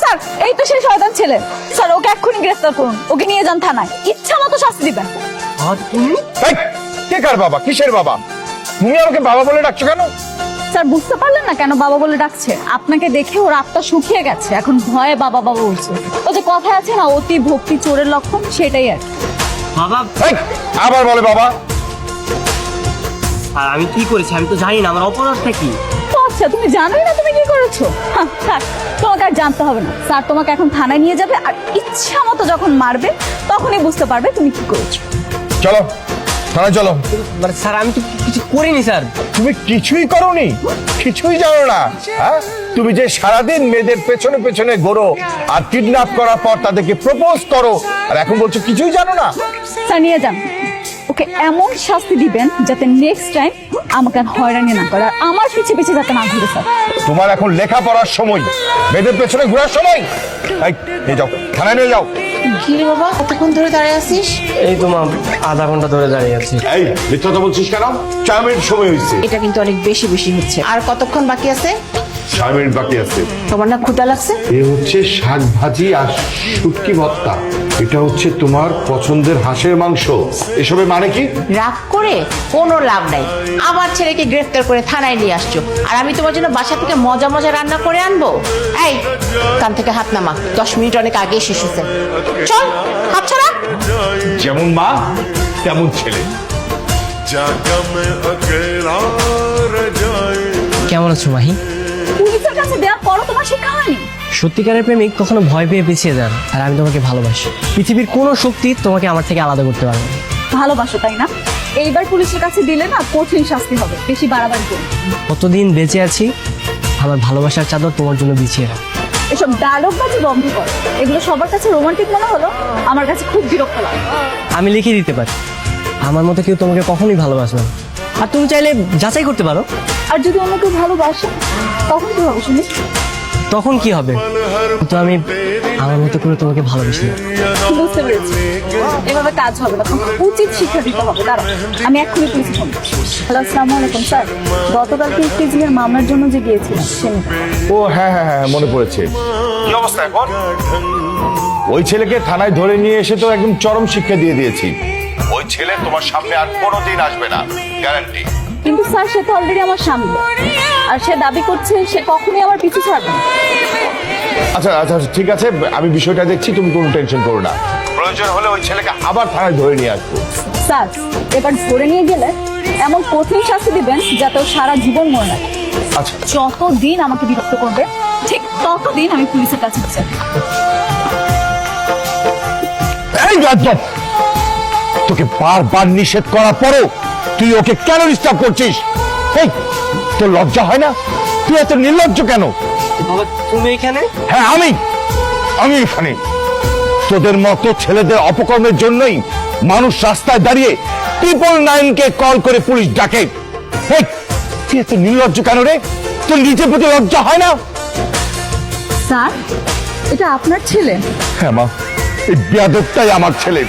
Sir এই তো সেই শয়তান ছেলে। স্যার ওকে এক্ষুনি গ্রেফতার করুন, ওকে নিয়ে যান থানায়, ইচ্ছা মতো শাস্তি দিবেন। আর তুমি? এই, কে কার বাবা? কিসের বাবা? তুমি আমাকে বাবা বলে ডাকছো কেন? স্যার বুঝতে পারলেন না কেন বাবা বলে ডাকছে? আপনাকে দেখে ওর আত্মা শুকিয়ে গেছে, এখন ভয়ে বাবা বাবা বলছে। ও যে কথায় আছে না, অতি ভক্তি চোরের লক্ষণ, সেটাই আর কি। বাবা, এই, আবার বলে বাবা। আর আমি কি করেছি আমি তো জানি না, আমার অপরাধটা কি? ও আচ্ছা, তুমি জানোই না তুমি কি করেছো? থাক, তোমাকে আর জানতে হবে না। স্যার তোমাকে এখন থানায় নিয়ে যাবে, আর ইচ্ছা মতো যখন মারবে তখনই বুঝতে পারবে তুমি কি করেছো। চলো থানায় চলো। মানে স্যার আমি তো কিছু করিনি স্যার। তুমি কিছুই করোনি, কিছুই জানো না? হ্যাঁ, তুমি যে সারাদিন মেয়েদের পেছনে পেছনে ঘোরো আর কিডন্যাপ করার পর তাদেরকে প্রপোজ করো, আর এখন বলছো কিছুই জানো না? স্যার নিয়ে যান, ওকে এমন শাস্তি দিবেন যাতে নেক্সট টাইম আমাকে আর হয়রানি না করে, আর আমার পিছে পিছে যাতে না ঘুরে। স্যার তোমার এখন লেখাপড়ার সময়, মেয়েদের পেছনে ঘোরার সময়। এই, নিয়ে যাও, থানায় নিয়ে যাও। কি রে বাবা, কতক্ষণ ধরে দাঁড়িয়ে আছিস? এই তো মা, আধা ঘন্টা ধরে দাঁড়িয়ে আছি। এই, মিথ্যা কথা বলছিস কেন? 4 মিনিট সময় হয়েছে। এটা কিন্তু অনেক বেশি বেশি হচ্ছে। আর কতক্ষণ বাকি আছে? 4 মিনিট বাকি আছে। তোমার না ক্ষুধা লাগছে? এ হচ্ছে শাক ভাজি আর শুটকি ভর্তা। এটা হচ্ছে তোমার পছন্দের হাঁসের মাংস। এসবের মানে কি? রাগ করে কোনো লাভ নাই। আমার ছেলেকে গ্রেফতার করে থানায় নিয়ে আসছো, আর আমি তোমার জন্য বাসা থেকে মজা মজা রান্না করে আনবো? এই, কান থেকে হাত নামা, 10 মিনিট অনেক আগে শেষ হয়েছে। চল, হাত ছাড়া। যেমন মা তেমন ছেলে। কেমন আছো মাহি? পুলিশের কাছে দেওয়ার পরও তোমার শিক্ষা হয়নি? সত্যিকারের প্রেমিক কখনো ভয় পেয়ে পিছিয়ে যান, আর আমি তোমাকে ভালোবাসি। পৃথিবীর কোনো শক্তি তোমাকে আমার থেকে আলাদা করতে পারবে না। ভালোবাসো তাই না? এইবার পুলিশের কাছে দিলে না কঠিন শাস্তি হবে, বেশি বাড়াবাড়ি করো। কতদিন বেঁচে আছি, আমার ভালোবাসার চাদর তোমার জন্য বিছিয়ে রাখ। এসব ডায়লগবাজি বন্ধ করো, এগুলো সবার কাছে রোমান্টিক মনে হলো, আমার কাছে খুব বিরক্ত লাগে। আমি লিখে দিতে পারি, আমার মতো কেউ তোমাকে কখনোই ভালোবাসবে না। আর তুমি চাইলে যাচাই করতে পারো। আর যদি অন্য কেউ ভালোবাসে তখন কি হবে শুনি? তখন কি হবে? কিন্তু আমি আমার মতো করে তোমাকে ভালোবাসি না। বুঝতে পেরেছি, এভাবে কাজ হবে না, তোমাকে উচিত শিক্ষা দিতে হবে। দাঁড়াও, আমি এক্ষুনি পুলিশ ফোন করছি। হ্যালো, আসসালামু আলাইকুম স্যার। গতকালকে ইফতিজিংয়ের মামলার জন্য যে গিয়েছিলাম সে ও হ্যাঁ হ্যাঁ হ্যাঁ, মনে পড়েছে। কি অবস্থা এখন? ওই ছেলেকে থানায় ধরে নিয়ে এসে তো একদম চরম শিক্ষা দিয়ে দিয়েছি। ওই ছেলে তোমার সামনে আর কোনোদিন আসবে না, গ্যারান্টি। কিন্তু স্যার সে তো অলরেডি আমার সামনে, আর সে দাবি করছে সে কখনোই আমার পিছু ছাড়বে না। আচ্ছা আচ্ছা ঠিক আছে, আমি বিষয়টা দেখছি, তুমি কোনো টেনশন করো না। প্রয়োজন হলে ওই ছেলেকে আবার থানায় ধরে নিয়ে আসবো। স্যার এবার ধরে নিয়ে গেলে এমন কঠিন শাস্তি দিবেন যাতে ও সারা জীবন মনে রাখে। আচ্ছা যতদিন আমাকে বিরক্ত করবে ঠিক ততদিন আমি পুলিশের কাছে যাই। এই গাজব, তোকে বারবার নিষেধ করার পরও তুই ওকে কেন ডিস্টার্ব করছিস? এই, তোর লজ্জা হয় না? তুই এত নির্লজ্জ কেন? বাবা তুমি এখানে? হ্যাঁ আমি এখানে। তোদের মতো ছেলেদের অপকর্মের জন্যই মানুষ রাস্তায় দাঁড়িয়ে 999-কে কল করে পুলিশ ডাকে। এই, তুই এত নির্লজ্জ কেন রে? তোর নিজের প্রতি লজ্জা হয় না? স্যার এটা আপনার ছেলে? হ্যাঁ মা, এই বেয়াদবটাই আমার ছেলে।